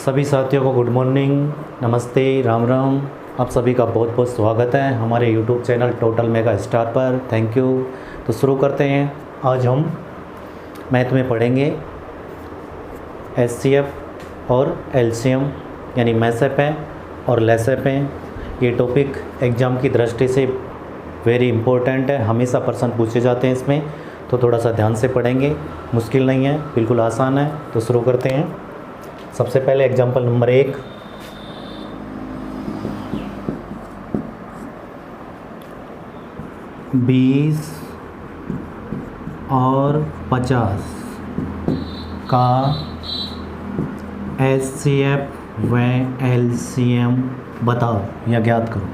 सभी साथियों को गुड मॉर्निंग, नमस्ते, राम राम। आप सभी का बहुत बहुत स्वागत है हमारे YouTube channel total mega star पर। Thank you. तो शुरू करते हैं। आज हम मैथ में पढ़ेंगे एचसीएफ और एलसीएम यानी मैसेप है और लेसेप है। ये टॉपिक एग्ज़ाम की दृष्टि से वेरी इंपॉर्टेंट है, हमेशा प्रश्न पूछे जाते हैं इसमें, तो थोड़ा सा ध्यान से पढ़ेंगे। मुश्किल नहीं है, बिल्कुल आसान है। तो शुरू करते हैं। सबसे पहले एग्जाम्पल नंबर 1। बीस और 50 का एचसीएफ व एलसीएम बताओ या ज्ञात करो।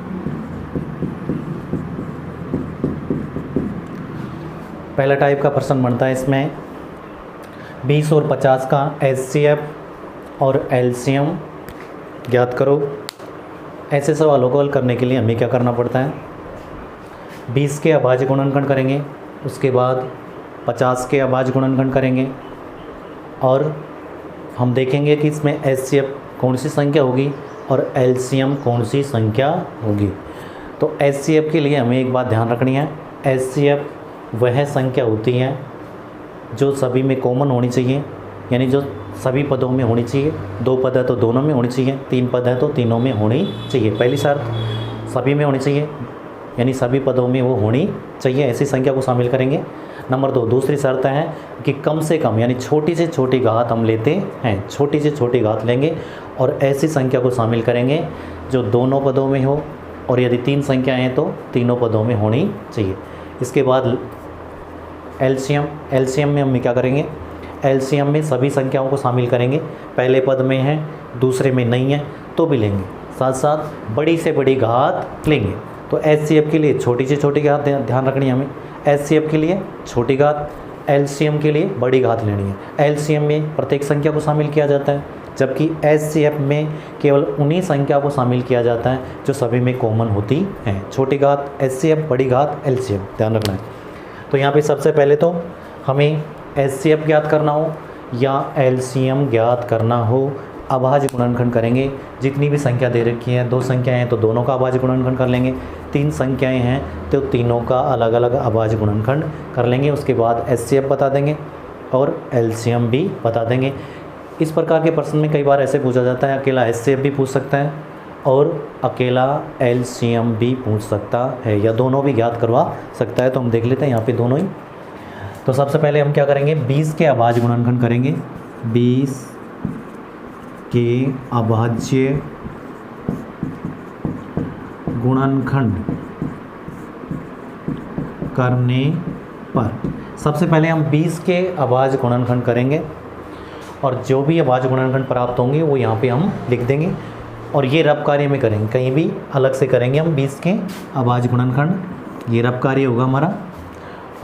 पहला टाइप का प्रश्न बनता है इसमें 20 और 50 का एचसीएफ और एलसीएम ज्ञात करो। ऐसे सवालों को हल करने के लिए हमें क्या करना पड़ता है, 20 के अभाज्य गुणनखंड करेंगे, उसके बाद 50 के अभाज्य गुणनखंड करेंगे और हम देखेंगे कि इसमें एचसीएफ कौन सी संख्या होगी और एलसीएम कौन सी संख्या होगी। तो एचसीएफ के लिए हमें एक बात ध्यान रखनी है, एचसीएफ वह संख्या होती है जो सभी में कॉमन होनी चाहिए, यानी जो सभी पदों में होनी चाहिए। 2 पद है तो दोनों में होनी चाहिए, 3 पद है तो तीनों में होनी चाहिए। पहली शर्त सभी में होनी चाहिए, यानी सभी पदों में वो होनी चाहिए, ऐसी संख्या को शामिल करेंगे। नंबर 2, दूसरी शर्त है कि कम से कम यानी छोटी से छोटी घात हम लेते हैं, छोटी से छोटी घात लेंगे और ऐसी संख्या को शामिल करेंगे जो दोनों पदों में हो, और यदि 3 संख्याएँ हैं तो तीनों पदों में होनी चाहिए। इसके बाद एलसीएम में हम क्या करेंगे, एलसीएम में सभी संख्याओं को शामिल करेंगे। पहले पद में है, दूसरे में नहीं है तो भी लेंगे, साथ साथ बड़ी से बड़ी घात लेंगे। तो एचसीएफ के लिए छोटी से छोटी घात ध्यान रखनी है हमें, एचसीएफ के लिए छोटी घात, एलसीएम के लिए बड़ी घात लेनी है। एलसीएम में प्रत्येक संख्या को शामिल किया जाता है, जबकि एचसीएफ में केवल उन्हीं संख्या को शामिल किया जाता है जो सभी में कॉमन होती हैं। छोटी घात एचसीएफ, बड़ी घात एलसीएम, ध्यान रखना है। तो यहाँ पे सबसे पहले तो हमें एचसीएफ ज्ञात करना हो या एलसीएम ज्ञात करना हो, अभाज्य गुणनखंड करेंगे। जितनी भी संख्या दे रखी है, 2 संख्याएं हैं तो दोनों का अभाज्य गुणनखंड कर लेंगे, 3 संख्याएं हैं तो तीनों का अलग अलग अभाज्य गुणनखंड कर लेंगे। उसके बाद एचसीएफ बता देंगे और एलसीएम भी बता देंगे। इस प्रकार के प्रश्न में कई बार ऐसे पूछा जाता है, अकेला एचसीएफ भी पूछ सकता है और अकेला एलसीएम भी पूछ सकता है, या दोनों भी ज्ञात करवा सकता है। तो हम देख लेते हैं यहाँ पे दोनों ही। तो सबसे पहले हम क्या करेंगे, 20 के अभाज्य गुणनखंड करेंगे। 20 के अभाज्य गुणनखंड करने पर सबसे पहले हम 20 के अभाज्य गुणनखंड करेंगे और जो भी अभाज्य गुणनखंड प्राप्त होंगे वो यहाँ पे हम लिख देंगे और ये रब कार्य में करेंगे, कहीं भी अलग से करेंगे हम 20 के अभाज्य गुणनखंड। ये रब कार्य होगा हमारा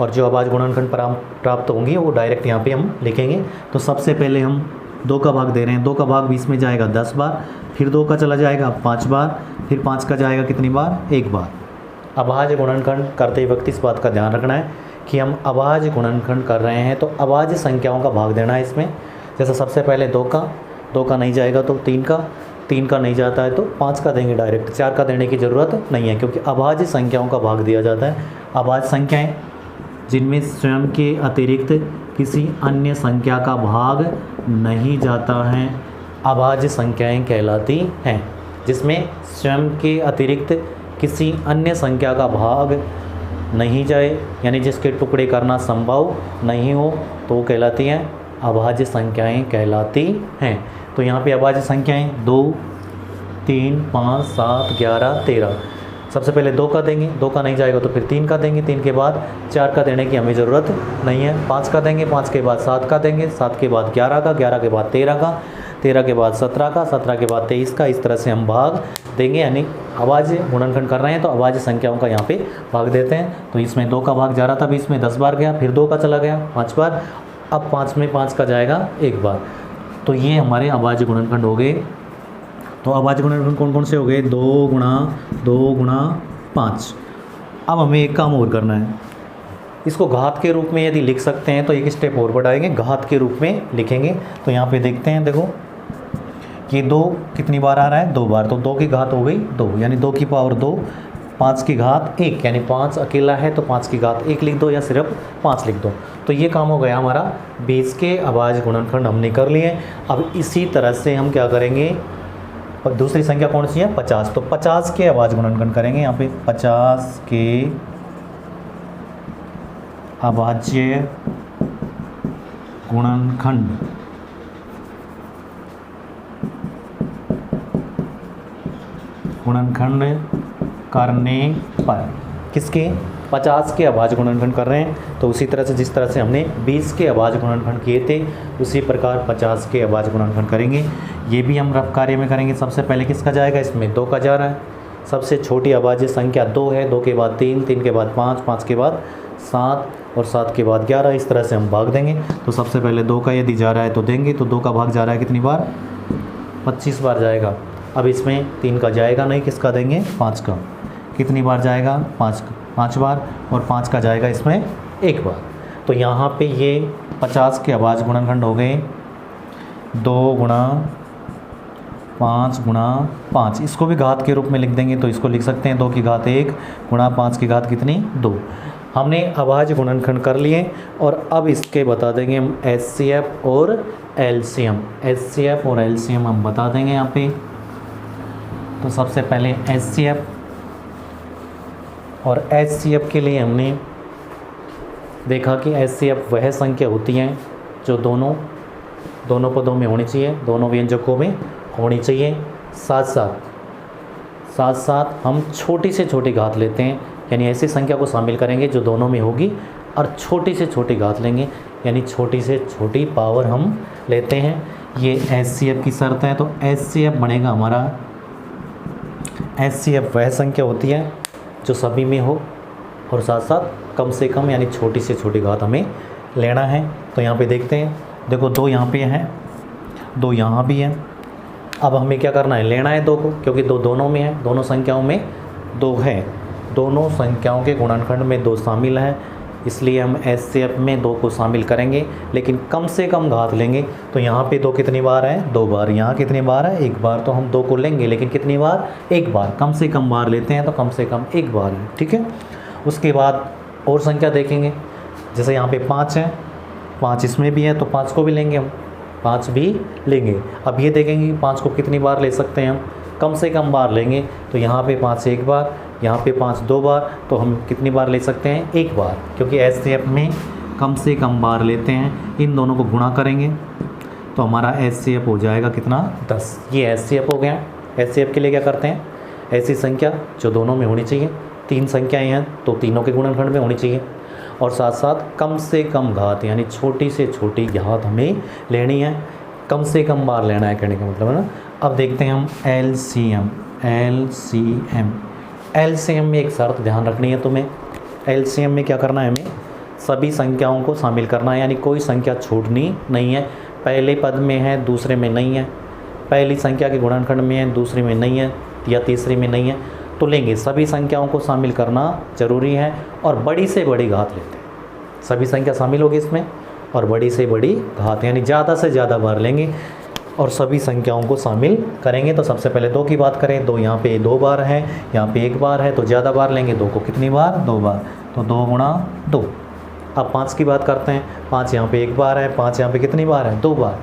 और जो अभाज्य गुणनखंड प्राप्त होंगे वो डायरेक्ट यहाँ पे हम लिखेंगे। तो सबसे पहले हम 2 का भाग दे रहे हैं, 2 का भाग 20 में जाएगा 10 बार, फिर 2 का चला जाएगा 5 बार, फिर 5 का जाएगा कितनी बार, 1 बार। अभाज्य गुणनखंड करते वक्त इस बात का ध्यान रखना है कि हम अभाज्य गुणनखंड कर रहे हैं तो अभाज्य संख्याओं का भाग देना है इसमें। जैसे सबसे पहले 2 का नहीं जाएगा तो 3 का नहीं जाता है तो 5 का देंगे डायरेक्ट, 4 का देने की ज़रूरत नहीं है क्योंकि अभाज्य संख्याओं का भाग दिया जाता है। अभाज्य संख्याएं जिनमें स्वयं के अतिरिक्त किसी अन्य संख्या का भाग नहीं जाता है अभाज्य संख्याएं कहलाती हैं। जिसमें स्वयं के अतिरिक्त किसी अन्य संख्या का भाग नहीं जाए, यानी जिसके टुकड़े करना संभव नहीं हो, तो वो कहलाती हैं अभाज्य संख्याएं कहलाती हैं। तो यहाँ पे अभाज्य संख्याएं 2, 3, 5, 7, 11, 13। सबसे पहले 2 का देंगे, 2 का नहीं जाएगा तो फिर 3 का देंगे, 3 के बाद 4 का देने की हमें ज़रूरत नहीं है, 5 का देंगे, 5 के बाद 7 का देंगे, 7 के बाद 11 का, 11 के बाद 13 का, 13 के बाद 17 का, 17 के बाद 23 का। इस तरह से हम भाग देंगे, यानी अभाज्य गुणनखंड कर रहे हैं तो अभाज्य संख्याओं का यहाँ पे भाग देते हैं। तो इसमें 2 का भाग जा रहा था, 20 में 10 बार गया, फिर 2 का चला गया 5 बार, अब 5 में 5 का जाएगा 1 बार। तो ये हमारे अभाज्य गुणनखंड हो गए। तो अभाज्य गुणनखंड कौन कौन से हो गए, 2 गुणा 5। अब हमें एक काम और करना है, इसको घात के रूप में यदि लिख सकते हैं तो एक स्टेप और बढ़ाएंगे, घात के रूप में लिखेंगे। तो यहाँ पे देखते हैं, देखो ये 2 कितनी बार आ रहा है, 2 बार, तो 2 की घात हो गई 2, यानी 2 की पावर 2, 5 की घात 1, यानी 5 अकेला है तो 5 की घात 1 लिख दो या सिर्फ 5 लिख दो। तो ये काम हो गया हमारा, 20 के अभाज्य गुणनखंड हमने कर लिए। अब इसी तरह से हम क्या करेंगे, और दूसरी संख्या कौन सी है, 50, तो 50 के अभाज्य गुणनखंड करेंगे। यहाँ पे 50 के अभाज्य गुणनखंड करने पर, किसके, 50 के अभाज्य गुणनखंड कर रहे हैं, तो उसी तरह से जिस तरह से हमने 20 के अभाज्य गुणनखंड किए थे उसी प्रकार 50 के अभाज्य गुणनखंड करेंगे। ये भी हम रफ कार्य में करेंगे। सबसे पहले किसका जाएगा, इसमें 2 का जा रहा है। सबसे छोटी अभाज्य संख्या 2 है, 2 के बाद 3, 3 के बाद 5, 5 के बाद 7 और 7 के बाद 11, इस तरह से हम भाग देंगे। तो सबसे पहले 2 का यदि जा रहा है तो देंगे, तो 2 का भाग जा रहा है कितनी बार, 25 बार जाएगा। अब इसमें 3 का जाएगा नहीं, किसका देंगे, 5 का, कितनी बार जाएगा, 5 बार, और 5 का जाएगा इसमें 1 बार। तो यहाँ पे ये 50 के अभाज्य गुणनखंड हो गए 2 गुणा 5 गुणा 5, इसको भी घात के रूप में लिख देंगे, तो इसको लिख सकते हैं 2 की घात 1 गुणा 5 की घात कितनी, 2। हमने अभाज्य गुणनखंड कर लिए, और अब इसके बता देंगे हम HCF और LCM। HCF और LCM हम बता देंगे यहाँ पे। तो सबसे पहले HCF और HCF के लिए हमने देखा कि HCF वह संख्या होती है जो दोनों पदों में होनी चाहिए, दोनों व्यंजकों में होनी चाहिए। साथ साथ हम छोटी से छोटी घात लेते हैं, यानी ऐसी संख्या को शामिल करेंगे जो दोनों में होगी, और छोटी से छोटी घात लेंगे, यानी छोटी से छोटी पावर हम लेते हैं। ये HCF की शर्त है। तो HCF बनेगा हमारा, HCF वह संख्या होती है जो सभी में हो, और साथ साथ कम से कम यानी छोटी से छोटी घात हमें लेना है। तो यहाँ पे देखते हैं, देखो 2 यहाँ पे है, 2 यहाँ भी है। अब हमें क्या करना है, लेना है 2 को, क्योंकि 2 दोनों में है, दोनों संख्याओं में 2 है, दोनों संख्याओं के गुणनखंड में 2 शामिल है, इसलिए हम HCF में 2 को शामिल करेंगे, लेकिन कम से कम घात लेंगे। तो यहाँ पे 2 कितनी बार है, 2 बार, यहाँ कितनी बार है, 1 बार, तो हम 2 को लेंगे, लेकिन कितनी बार, 1 बार, कम से कम बार लेते हैं तो कम से कम 1 बार है, ठीक है। उसके बाद और संख्या देखेंगे, जैसे यहाँ पे 5 है, 5 इसमें भी है, तो 5 को भी लेंगे हम, 5 भी लेंगे। अब ये देखेंगे कि 5 को कितनी बार ले सकते हैं हम, कम से कम बार लेंगे। तो यहाँ पे 5 1 बार, यहाँ पे 5 2 बार, तो हम कितनी बार ले सकते हैं, 1 बार, क्योंकि HCF में कम से कम बार लेते हैं। इन दोनों को गुणा करेंगे तो हमारा HCF हो जाएगा कितना, 10। ये HCF हो गया। HCF के लिए क्या करते हैं, ऐसी संख्या जो दोनों में होनी चाहिए, 3 संख्याएँ हैं तो तीनों के गुणनखंड में होनी चाहिए, और साथ साथ कम से कम घात, यानी छोटी से छोटी घात हमें लेनी है, कम से कम बार लेना है, कहने का मतलब है ना। अब देखते हैं हम LCM में एक शर्त ध्यान रखनी है तुम्हें। LCM में क्या करना है, हमें सभी संख्याओं को शामिल करना है, यानी कोई संख्या छूटनी नहीं है। पहले पद में है, दूसरे में नहीं है, पहली संख्या के गुणनखंड में है, दूसरे में नहीं है, या तीसरे में नहीं है, तो लेंगे। सभी संख्याओं को शामिल करना जरूरी है, और बड़ी से बड़ी घात लेते हैं। सभी संख्या शामिल होगी इसमें, और बड़ी से बड़ी घात, यानी ज़्यादा से ज़्यादा बार लेंगे और सभी संख्याओं को शामिल करेंगे। तो सबसे पहले 2 की बात करें, 2 यहाँ पे 2 बार है, यहाँ पे 1 बार है, तो ज़्यादा बार लेंगे। 2 को कितनी बार, 2 बार, तो 2 गुणा 2। अब 5 की बात करते हैं, 5 यहाँ पे 1 बार है, 5 यहाँ पे कितनी बार है, 2 बार,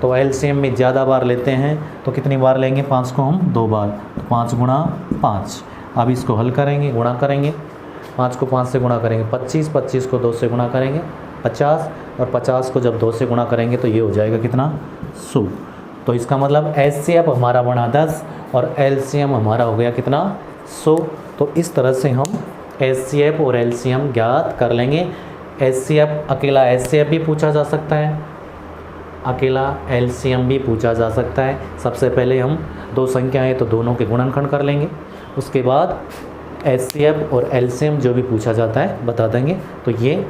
तो LCM में ज़्यादा बार लेते हैं, तो कितनी बार लेंगे, 5 को हम 2 बार, तो 5 गुणा 5। अब इसको हल करेंगे, गुणा करेंगे, 5 को 5 से गुणा करेंगे 25, 25 को 2 से गुणा करेंगे 50, और 50 को जब 2 से गुणा करेंगे तो ये हो जाएगा कितना, 100। तो इसका मतलब HCF हमारा बना 10 और LCM हमारा हो गया कितना, 100। तो इस तरह से हम HCF और LCM ज्ञात कर लेंगे। अकेला HCF भी पूछा जा सकता है, अकेला LCM भी पूछा जा सकता है। सबसे पहले हम 2 संख्याएँ तो दोनों के गुणनखंड कर लेंगे, उसके बाद HCF और LCM जो भी पूछा जाता है बता देंगे। तो ये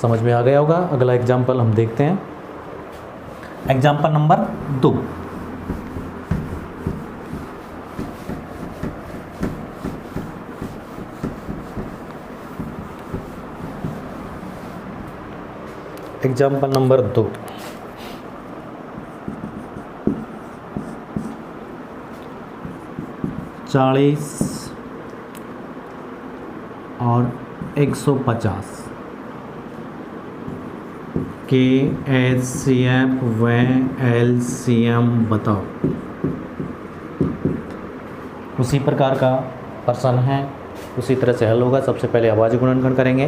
समझ में आ गया होगा। अगला एग्जाम्पल हम देखते हैं, एग्जाम्पल नंबर 2। एग्जाम्पल नंबर 2, 40 और 150 के HCF व LCM बताओ। उसी प्रकार का प्रश्न है, उसी तरह से हल होगा। सबसे पहले अभाज्य गुणनखंड करेंगे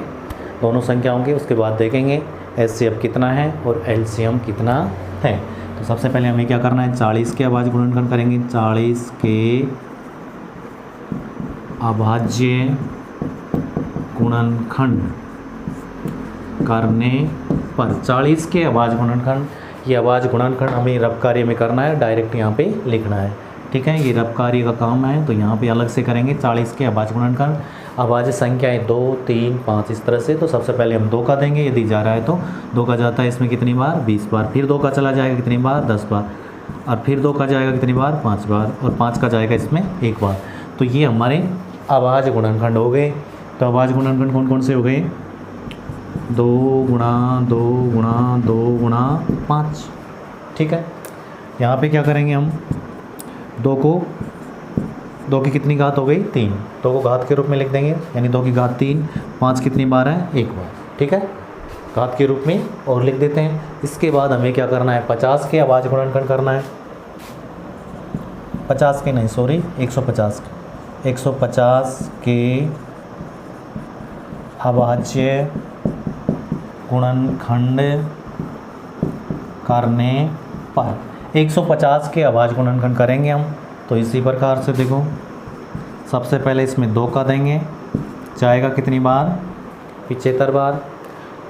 दोनों संख्याओं के, उसके बाद देखेंगे HCF कितना है और LCM कितना है। तो सबसे पहले हमें क्या करना है, 40 के अभाज्य गुणनखंड करेंगे। 40 के अभाज्य गुणनखंड करने पर 40 के अभाज्य गुणनखंड, ये अभाज्य गुणनखंड हमें रब कार्य में करना है, डायरेक्ट यहाँ पे लिखना है। ठीक है, ये रब कार्य का काम है, तो यहाँ पे अलग से करेंगे। 40 के अभाज्य गुणनखंड, अभाज्य संख्याएं 2, 3, 5 इस तरह से। तो सबसे पहले हम 2 का देंगे, यदि जा रहा है तो 2 का जाता है इसमें कितनी बार, 20 बार। फिर 2 का चला जाएगा कितनी बार, 10 बार। और फिर 2 का जाएगा कितनी बार, 5 बार। और 5 का जाएगा इसमें 1 बार। तो ये हमारे अभाज्य गुणनखंड हो गए। तो अभाज्य गुणनखंड कौन कौन से हो गए, 2 गुणा 2 गुणा 2 गुणा 5। ठीक है, यहाँ पे क्या करेंगे हम, 2 की कितनी घात हो गई, 3। 2 को घात के रूप में लिख देंगे, यानी 2 की घात 3। 5 कितनी बार है, 1 बार। ठीक है, घात के रूप में और लिख देते हैं। इसके बाद हमें क्या करना है, 50 के अभाज्य गुणनखंड करना है। 50 के नहीं, सॉरी, 150 के। 150 के अभाज्य गुणनखंड करने पर 150 के अभाज्य गुणनखंड करेंगे हम। तो इसी प्रकार से देखो, सबसे पहले इसमें 2 का देंगे, जाएगा कितनी बार, 75 बार।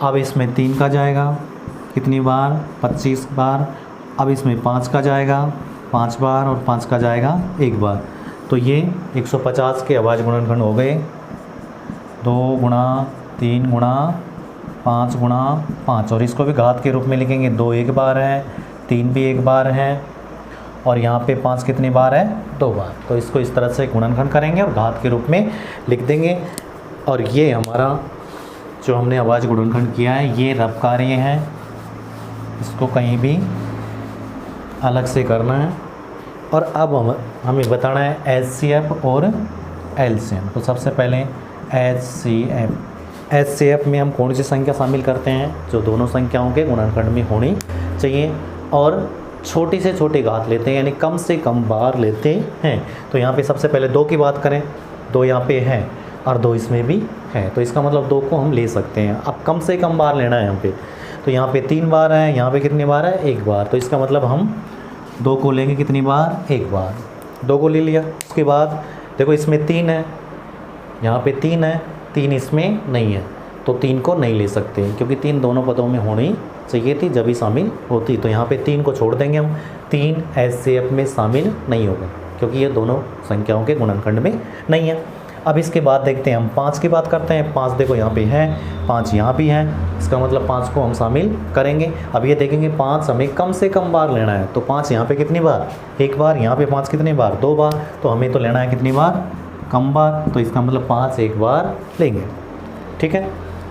अब इसमें 3 का जाएगा कितनी बार, 25 बार। अब इसमें 5 का जाएगा 5 बार, और 5 का जाएगा 1 बार। तो ये 150 के अभाज्य गुणनखंड हो गए। 2 गुणा 3 गुणा 5 गुणा 5, और इसको भी घात के रूप में लिखेंगे। 2 1 बार है, 3 भी 1 बार है, और यहाँ पे 5 कितनी बार है, 2 बार। तो इसको इस तरह से गुणनखंड करेंगे और घात के रूप में लिख देंगे। और ये हमारा जो हमने अभाज्य गुणनखंड किया है, ये रब कार्य है, इसको कहीं भी अलग से करना है। और अब हमें बताना है HCF और LCM। तो सबसे पहले HCF में हम कौन सी संख्या शामिल करते हैं, जो दोनों संख्याओं के गुणनखंड में होनी चाहिए, और छोटी से छोटी घात लेते हैं, यानी कम से कम बार लेते हैं। तो यहाँ पे सबसे पहले 2 की बात करें, 2 यहाँ पे है और 2 इसमें भी है, तो इसका मतलब 2 को हम ले सकते हैं। अब कम से कम बार लेना है यहाँ पे, तो यहाँ पे 3 बार है, यहाँ पे कितनी बार है, 1 बार। तो इसका मतलब हम 2 को लेंगे कितनी बार, 1 बार। 2 को ले लिया। उसके बाद देखो इसमें 3 है, यहाँ पे 3 है, 3 इसमें नहीं है, तो 3 को नहीं ले सकते, क्योंकि 3 दोनों पदों में होनी चाहिए थी, जब ही शामिल होती। तो यहाँ पे 3 को छोड़ देंगे हम। 3 HCF में शामिल नहीं होगा, क्योंकि ये दोनों संख्याओं के गुणनखंड में नहीं है। अब इसके बाद देखते हैं हम 5 की बात करते हैं। 5 देखो यहाँ पे है, 5 यहाँ भी है, इसका मतलब 5 को हम शामिल करेंगे। अब ये देखेंगे 5 हमें कम से कम बार लेना है, तो 5 यहाँ पे कितनी बार, 1 बार। यहाँ पे 5 कितनी बार, 2 बार। तो हमें तो लेना है कितनी बार, कम बार। तो इसका मतलब 5 1 बार लेंगे। ठीक है,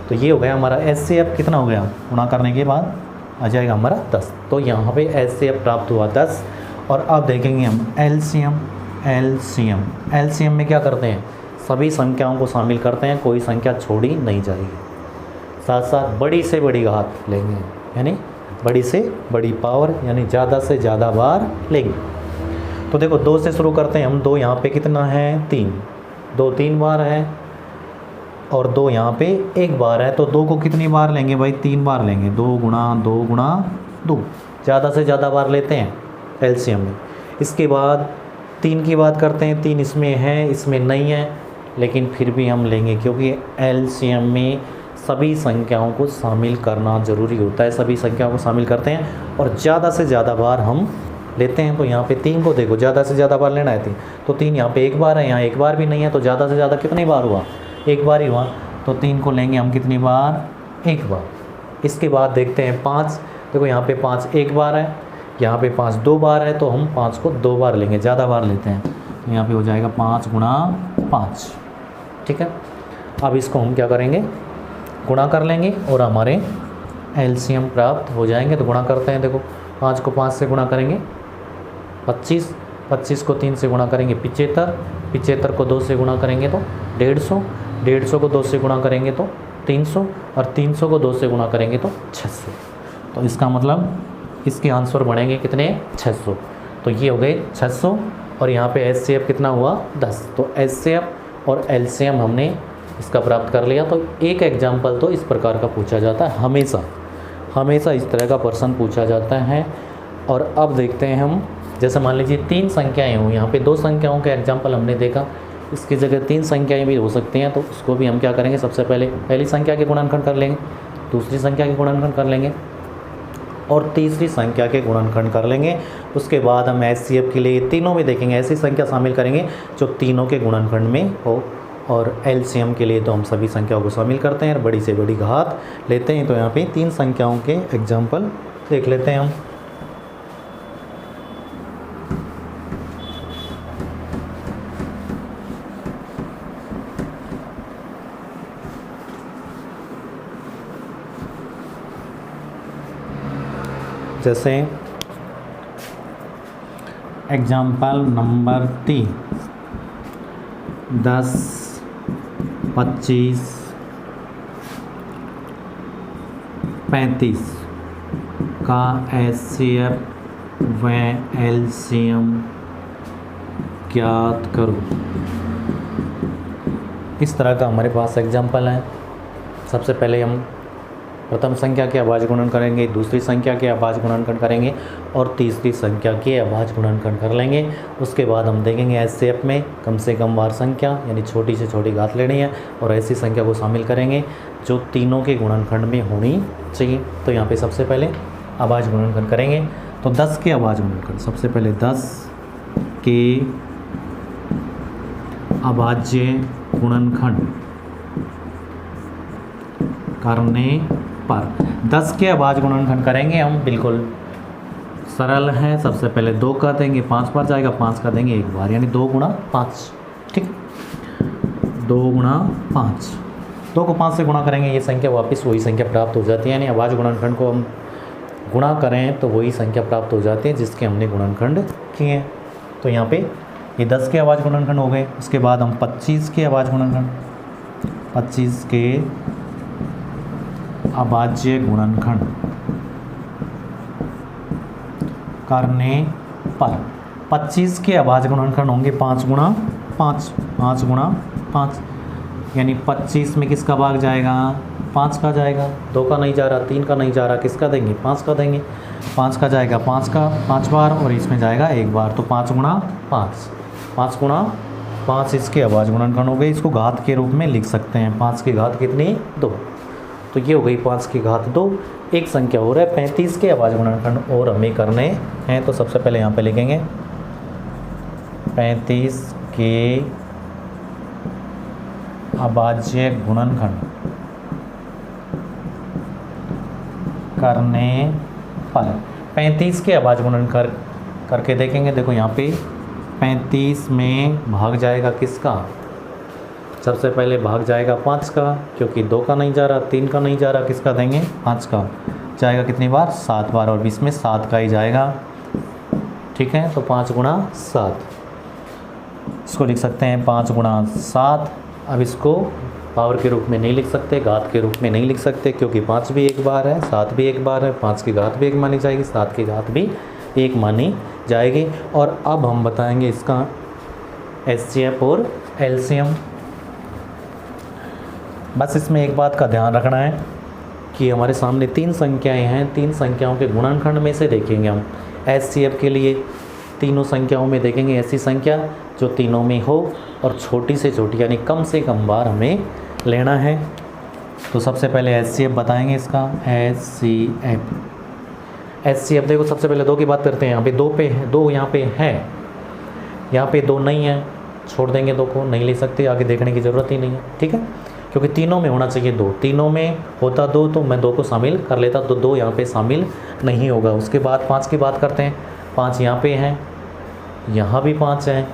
तो ये हो गया हमारा HCF। कितना हो गया, गुणा करने के बाद आ जाएगा हमारा 10। तो यहाँ पे HCF प्राप्त हुआ 10। और अब देखेंगे हम LCM में क्या करते हैं, सभी संख्याओं को शामिल करते हैं, कोई संख्या छोड़ी नहीं जाएगी। साथ साथ बड़ी से बड़ी घात लेंगे, यानी बड़ी से बड़ी पावर, यानी ज़्यादा से ज़्यादा बार लेंगे। तो देखो 2 से शुरू करते हैं हम। 2 यहाँ पे कितना है, 3। 2 3 बार है, और 2 यहाँ पे 1 बार है। तो 2 को कितनी बार लेंगे भाई, 3 बार लेंगे। 2 गुणा 2 गुणा 2, ज़्यादा से ज़्यादा बार लेते हैं LCM में। इसके बाद 3 की बात करते हैं। 3 इसमें है, इसमें नहीं है, लेकिन फिर भी हम लेंगे, क्योंकि LCM में सभी संख्याओं को शामिल करना ज़रूरी होता है। सभी संख्याओं को शामिल करते हैं और ज़्यादा से ज़्यादा बार हम लेते हैं। तो यहाँ पे 3 को देखो, ज़्यादा से ज़्यादा बार लेना है 3, तो 3 यहाँ पे 1 बार है, यहाँ 1 बार भी नहीं है, तो ज़्यादा से ज़्यादा कितनी बार हुआ, 1 बार ही हुआ। तो 3 को लेंगे हम कितनी बार, 1 बार। इसके बाद देखते हैं 5। देखो यहाँ पे 5 1 बार है, यहाँ पे 5 2 बार है, तो हम 5 को 2 बार लेंगे, ज़्यादा बार लेते हैं। तो यहाँ पे हो जाएगा 5 गुणा 5। ठीक है, अब इसको हम क्या करेंगे, गुणा कर लेंगे और हमारे LCM प्राप्त हो जाएंगे। तो गुणा करते हैं, देखो 5 को 5 से गुणा करेंगे 25, 25 को 3 से गुणा करेंगे 75, 75 को 2 से गुणा करेंगे तो 150, 150 को 2 से गुणा करेंगे तो 300, और 300 को 2 से गुणा करेंगे तो 600। तो इसका मतलब इसके आंसर बढ़ेंगे कितने, 600। तो ये हो गए 600, और यहाँ पे HCF कितना हुआ, 10। तो HCF और LCM हमने इसका प्राप्त कर लिया। तो एक एग्जाम्पल तो इस प्रकार का पूछा जाता है, हमेशा इस तरह का प्रश्न पूछा जाता है। और अब देखते हैं हम, जैसे मान लीजिए 3 संख्याएं हों, यहाँ पे 2 संख्याओं का एग्जाम्पल हमने देखा, इसकी जगह 3 संख्याएं भी हो सकती हैं। तो उसको भी हम क्या करेंगे, सबसे पहले पहली संख्या के गुणनखंड कर लेंगे, दूसरी संख्या के गुणनखंड कर लेंगे और तीसरी संख्या के गुणनखंड कर लेंगे। उसके बाद हम HCF के लिए तीनों में देखेंगे, ऐसी संख्या शामिल करेंगे जो तीनों के गुणनखंड में हो। और LCM के लिए तो हम सभी संख्याओं को शामिल करते हैं और बड़ी से बड़ी घात लेते हैं। तो यहाँ पे 3 संख्याओं के एग्जाम्पल देख लेते हैं हम। जैसे एग्जाम्पल नंबर 3, 10, 25, 35 का HCF व LCM ज्ञात करो। इस तरह का हमारे पास एग्जाम्पल है। सबसे पहले हम प्रथम संख्या के अभाज्य गुणन करेंगे, दूसरी संख्या के अभाज्य गुणनखंड करेंगे और तीसरी संख्या के अभाज्य गुणनखंड कर लेंगे। उसके बाद हम देखेंगे HCF में कम से कम बार संख्या यानी छोटी से छोटी घात लेनी है और ऐसी संख्या को शामिल करेंगे जो तीनों के गुणनखंड में होनी चाहिए। तो यहाँ पे सबसे पहले अभाज्य गुणनखंड करेंगे। तो 10 के अभाज्य गुणनखंड, सबसे पहले 10 के अभाज्य गुणनखंड करने पर 10 के अभाज्य गुणनखंड करेंगे हम, बिल्कुल सरल है। सबसे पहले 2 का देंगे 5 बार जाएगा, 5 का देंगे 1 बार, यानी 2 गुणा 5। ठीक, 2 गुणा 5, 2 को 5 से गुणा करेंगे, ये संख्या वापस वही संख्या प्राप्त हो जाती है। यानी अभाज्य गुणनखंड को हम गुणा करें तो वही संख्या प्राप्त हो जाती है जिसके हमने गुणनखंड किए हैं। तो यहाँ पे ये 10 के अभाज्य गुणनखंड हो गए। उसके बाद हम 25 के अभाज्य गुणनखंड, 25 के अभाज्य गुणनखंड करने पर 25 के अभाज्य गुणनखंड होंगे 5 गुणा 5, 5 गुणा 5, यानी 25 में किसका भाग जाएगा, 5 का जाएगा। 2 का नहीं जा रहा, 3 का नहीं जा रहा, किसका देंगे, 5 का देंगे। 5 का जाएगा 5 का 5 बार और इसमें जाएगा 1 बार, तो 5 गुणा 5, 5 गुणा 5 इसके अभाज्य गुणनखंड हो गए। इसको घात के रूप में लिख सकते हैं। 5 की घात कितनी, 2। तो ये हो गई 5 की घात 2। एक संख्या हो रहा है 35 के अभाज्य गुणनखंड और हमें करने हैं। तो सबसे पहले यहाँ पे लिखेंगे 35 के अभाज्य गुणनखंड करने पर 35 के अभाज्य गुणनखंड करके देखेंगे। देखो यहाँ पे 35 में भाग जाएगा किसका, सबसे पहले भाग जाएगा 5 का, क्योंकि 2 का नहीं जा रहा, 3 का नहीं जा रहा, किसका देंगे, 5 का। जाएगा कितनी बार, 7 बार, और बीच में 7 का ही जाएगा। ठीक है, तो 5 गुणा 7, इसको लिख सकते हैं 5 गुणा 7। अब इसको पावर के रूप में नहीं लिख सकते, घात के रूप में नहीं लिख सकते, क्योंकि 5 भी 1 बार है, 7 भी 1 बार है, 5 की घात भी 1 मानी जाएगी, 7 की घात भी 1 मानी जाएगी। और अब हम बताएंगे इसका HCF और LCM। बस इसमें एक बात का ध्यान रखना है कि हमारे सामने 3 संख्याएं हैं, 3 संख्याओं के गुणनखंड में से देखेंगे हम। HCF के लिए तीनों संख्याओं में देखेंगे ऐसी संख्या जो तीनों में हो और छोटी से छोटी यानी कम से कम बार हमें लेना है। तो सबसे पहले HCF बताएंगे इसका। HCF देखो, सबसे पहले 2 की बात करते हैं। यहाँ पे 2 पे है, 2 यहाँ पे है, यहाँ पे 2 नहीं है, छोड़ देंगे 2 को, नहीं ले सकते, आगे देखने की ज़रूरत ही नहीं है। ठीक है, क्योंकि तीनों में होना चाहिए 2, तीनों में होता 2 तो मैं 2 को शामिल कर लेता, तो 2 यहाँ पे शामिल नहीं होगा। उसके बाद 5 की बात करते हैं। 5 यहाँ पे हैं, यहाँ भी 5 हैं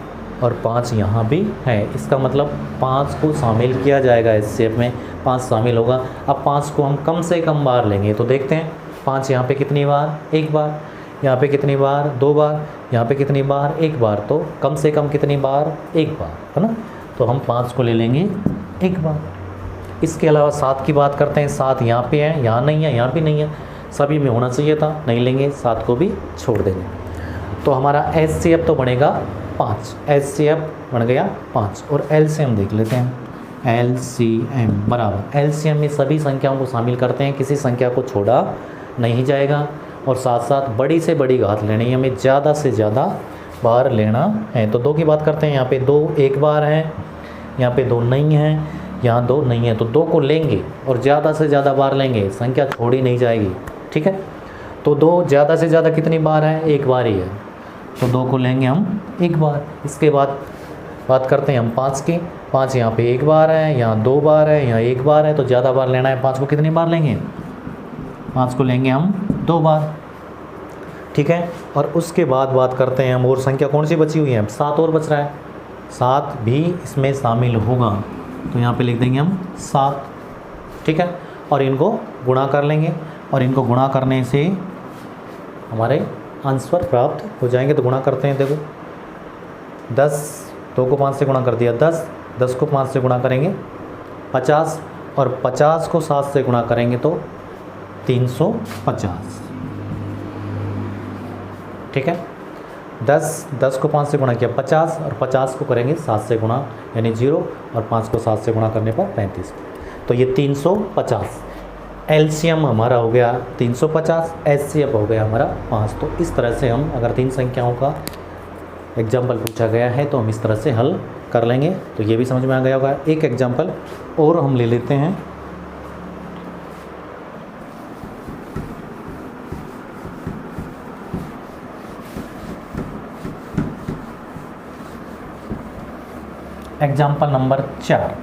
और 5 यहाँ भी है। इसका मतलब 5 को शामिल किया जाएगा HCF में, 5 शामिल होगा। अब 5 को हम कम से कम बार लेंगे, तो देखते हैं 5 यहाँ पे कितनी बार, 1 बार, यहाँ पे कितनी बार, 2 बार, यहाँ पे कितनी बार, 1 बार, तो कम से कम कितनी बार, 1 बार, है ना। तो हम 5 को ले लेंगे 1 बार। इसके अलावा 7 की बात करते हैं। 7 यहाँ पे है, यहाँ नहीं है, यहाँ भी नहीं है, सभी में होना चाहिए था, नहीं लेंगे, 7 को भी छोड़ देंगे। तो हमारा HCF तो बनेगा 5, HCF बन गया 5। और LCM देख लेते हैं, LCM बराबर, LCM में सभी संख्याओं को शामिल करते हैं, किसी संख्या को छोड़ा नहीं जाएगा, और साथ साथ बड़ी से बड़ी घात लेनी है, हमें ज़्यादा से ज़्यादा बार लेना है। तो 2 की बात करते हैं, यहाँ पे 2 1 बार है, यहाँ पे 2 नहीं है, यहाँ 2 नहीं है, तो 2 को लेंगे और ज़्यादा से ज़्यादा बार लेंगे, संख्या छोड़ी नहीं जाएगी, ठीक है। तो 2 ज़्यादा से ज़्यादा कितनी बार है, 1 बार ही है, तो 2 को लेंगे हम 1 बार। इसके बाद बात करते हैं हम 5 की। 5 यहाँ पे 1 बार है, यहाँ 2 बार है, यहाँ 1 बार है, तो ज़्यादा बार लेना है। 5 को कितनी बार लेंगे, 5 को लेंगे हम 2 बार, ठीक है। और उसके बाद बात करते हैं हम, और संख्या कौन सी बची हुई है, 7 और बच रहा है, 7 भी इसमें शामिल होगा, तो यहाँ पे लिख देंगे हम 7, ठीक है। और इनको गुणा कर लेंगे, और इनको गुणा करने से हमारे आंसर प्राप्त हो जाएंगे। तो गुणा करते हैं, देखो 10, 2 को 5 से गुणा कर दिया 10, 10 को 5 से गुणा करेंगे 50, और 50 को 7 से गुणा करेंगे तो 350, ठीक है। 10 को 5 से गुणा किया 50, और 50 को करेंगे 7 से गुणा यानी 0, और 5 को 7 से गुणा करने पर 35, तो ये 350। LCM हमारा हो गया 350, HCF हो गया हमारा 5। तो इस तरह से हम, अगर 3 संख्याओं का एग्जाम्पल पूछा गया है तो हम इस तरह से हल कर लेंगे। तो ये भी समझ में आ गया होगा। एक एग्जाम्पल और हम ले लेते हैं। Example number 4।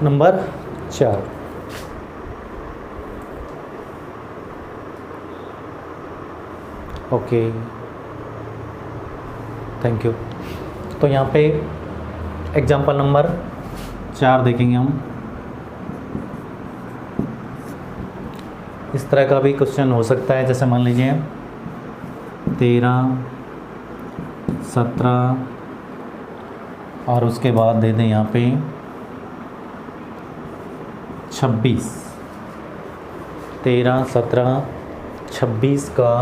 Number 4, okay, thank you. तो यहाँ पे एग्जाम्पल नंबर 4 देखेंगे हम। इस तरह का भी क्वेश्चन हो सकता है, जैसे मान लीजिए 13, 17 और उसके बाद दे दें यहाँ पे 26, 13, 17, 26 का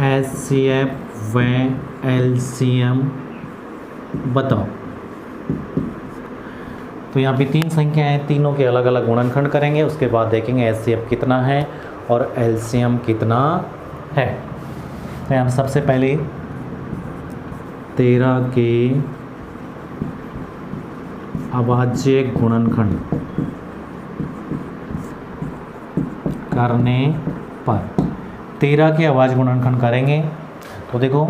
HCF व LCM बताओ। तो यहाँ पे 3 संख्या हैं, तीनों के अलग अलग गुणनखंड करेंगे, उसके बाद देखेंगे HCF कितना है और LCM कितना है। तो यहाँ सबसे पहले 13 के अभाज्य गुणनखंड करने पर 13 के अभाज्य गुणनखंड करेंगे। तो देखो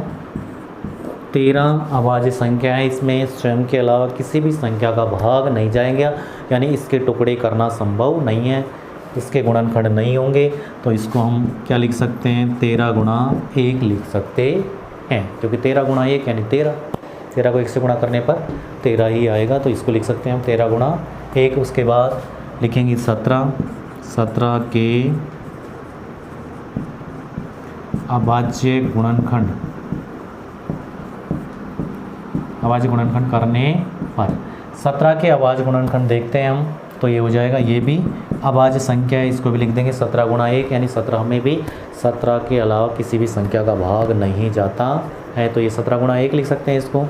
13 अभाज्य संख्या है, इसमें स्वयं के अलावा किसी भी संख्या का भाग नहीं जाएगा, यानी इसके टुकड़े करना संभव नहीं है, इसके गुणनखंड नहीं होंगे। तो इसको हम क्या लिख सकते हैं, 13 गुणा 1 लिख सकते हैं, क्योंकि 13 गुणा 1 यानी 13, 13 को 1 से गुणा करने पर 13 ही आएगा, तो इसको लिख सकते हैं हम 13 गुणा 1। उसके बाद लिखेंगे 17, 17 के अभाज्य गुणनखंड, अभाज्य गुणनखंड करने पर 17 के अभाज्य गुणनखंड देखते हैं हम, तो ये हो जाएगा, ये भी अभाज्य संख्या है, इसको भी लिख देंगे 17 गुणा 1, यानी 17 में भी 17 के अलावा किसी भी संख्या का भाग नहीं जाता है, तो ये 17 गुणा 1 लिख सकते हैं इसको।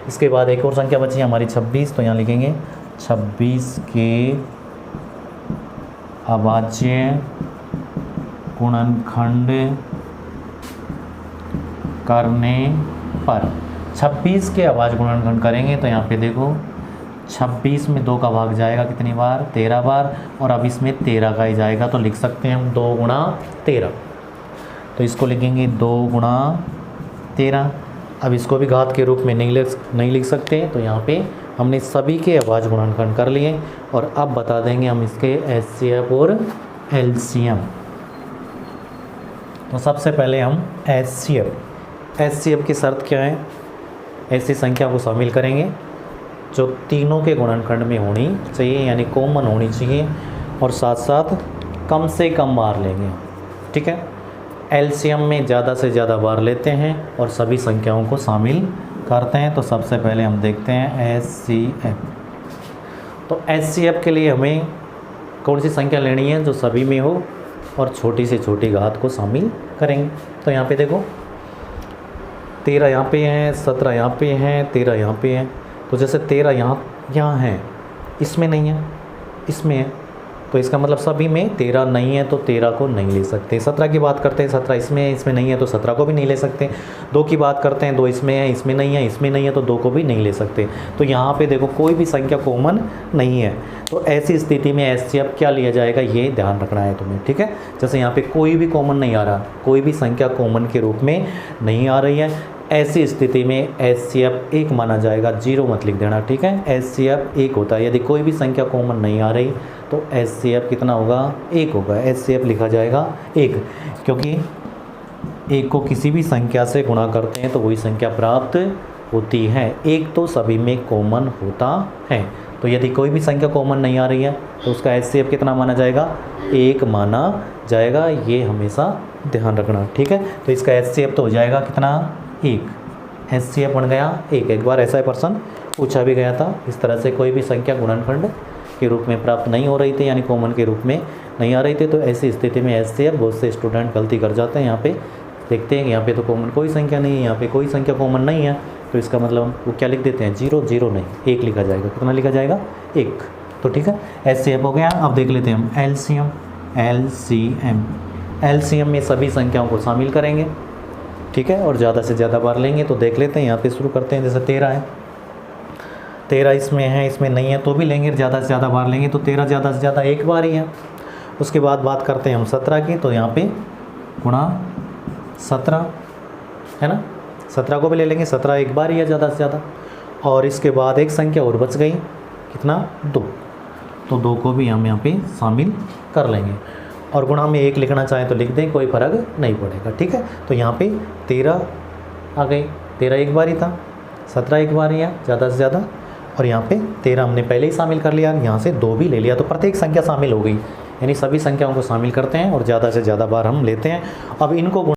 इसके बाद एक और संख्या बची हमारी 26, तो यहाँ लिखेंगे 26 के अभाज्य गुणनखंड करने पर 26 के अभाज्य गुणनखंड करेंगे, तो यहाँ पे देखो 26 में 2 का भाग जाएगा कितनी बार, 13 बार, और अब इसमें 13 का ही जाएगा, तो लिख सकते हैं हम 2 गुणा 13। तो इसको लिखेंगे 2 गुणा 13। अब इसको भी घात के रूप में नहीं लिख सकते, तो यहाँ पे हमने सभी के अभाज्य गुणनखंड कर लिए, और अब बता देंगे हम इसके HCF और LCM। तो सबसे पहले हम HCF की शर्त क्या है, ऐसी संख्या को शामिल करेंगे जो तीनों के गुणनखंड में होनी चाहिए, यानी कॉमन होनी चाहिए, और साथ साथ कम से कम बार लेंगे। ठीक है, एलसीएम में ज़्यादा से ज़्यादा बार लेते हैं और सभी संख्याओं को शामिल करते हैं। तो सबसे पहले हम देखते हैं HCF। तो HCF के लिए हमें कौन सी संख्या लेनी है, जो सभी में हो और छोटी से छोटी घात को शामिल करेंगे। तो यहाँ पे देखो 13 यहाँ पे हैं, 17 यहाँ पे हैं, 13 यहाँ पे हैं। तो जैसे 13 यहाँ है, इसमें नहीं है, इसमें है, तो इसका मतलब सभी में 13 नहीं है, तो 13 को नहीं ले सकते। 17 की बात करते हैं, 17 इसमें है, इसमें नहीं है, तो 17 को भी नहीं ले सकते। 2 की बात करते हैं, 2 इसमें है, इसमें नहीं है, इसमें नहीं है, तो 2 को भी नहीं ले सकते। तो यहाँ पे देखो कोई भी संख्या कॉमन नहीं है। तो ऐसी स्थिति में HCF क्या लिया जाएगा, ये ध्यान रखना है तुम्हें। ठीक है, जैसे यहाँ पे कोई भी कॉमन नहीं आ रहा, कोई भी संख्या कॉमन के रूप में नहीं आ रही है, ऐसी स्थिति में HCF 1 माना जाएगा। 0 मत लिख देना। ठीक है, HCF 1 होता है। यदि कोई भी संख्या कॉमन नहीं आ रही तो HCF कितना होगा, 1 होगा। HCF लिखा जाएगा 1, क्योंकि 1 को किसी भी संख्या से गुणा करते हैं तो वही संख्या प्राप्त होती है। 1 तो सभी में कॉमन होता है। तो यदि कोई भी संख्या कॉमन नहीं आ रही है तो उसका HCF कितना माना जाएगा, 1 माना जाएगा। ये हमेशा ध्यान रखना। ठीक है, तो इसका HCF तो हो जाएगा कितना, 1। HCF बन गया 1। एक बार ऐसा प्रश्न पूछा भी गया था। इस तरह से कोई भी संख्या गुणनखंड के रूप में प्राप्त नहीं हो रही थी, यानी कॉमन के रूप में नहीं आ रही थी, तो ऐसी स्थिति में HCF बहुत से स्टूडेंट गलती कर जाते हैं। यहाँ पे देखते हैं, यहाँ पे तो कॉमन कोई संख्या नहीं है, यहाँ पे कोई संख्या कॉमन नहीं है, तो इसका मतलब वो क्या लिख देते हैं, 0 0 नहीं, 1 लिखा जाएगा। कितना लिखा जाएगा, 1। तो ठीक है, HCF हो गया। अब देख लेते हैं हम LCM में सभी संख्याओं को शामिल करेंगे। ठीक है, और ज़्यादा से ज़्यादा बार लेंगे। तो देख लेते हैं, यहाँ पे शुरू करते हैं। जैसे 13 है, 13 इसमें है, इसमें नहीं है, तो भी लेंगे, ज़्यादा से ज़्यादा बार लेंगे। तो 13 ज़्यादा से ज़्यादा 1 बार ही है। उसके बाद बात करते हैं हम 17 की। तो यहाँ पे गुणा 17 है ना, 17 को भी ले लेंगे। 17 1 बार ही है ज़्यादा से ज़्यादा। और इसके बाद एक संख्या और बच गई, कितना, 2। तो 2 को भी हम यहाँ पे शामिल कर लेंगे। और गुणा में 1 लिखना चाहें तो लिख दें, कोई फ़र्क नहीं पड़ेगा। ठीक है, तो यहाँ पे 13 आ गई। 13 1 बार ही था, 17 1 बार ही है ज़्यादा से ज़्यादा। और यहाँ पे 13 हमने पहले ही शामिल कर लिया, यहाँ से 2 भी ले लिया, तो प्रत्येक संख्या शामिल हो गई। यानी सभी संख्याओं को शामिल करते हैं और ज़्यादा से ज़्यादा बार हम लेते हैं। अब इनको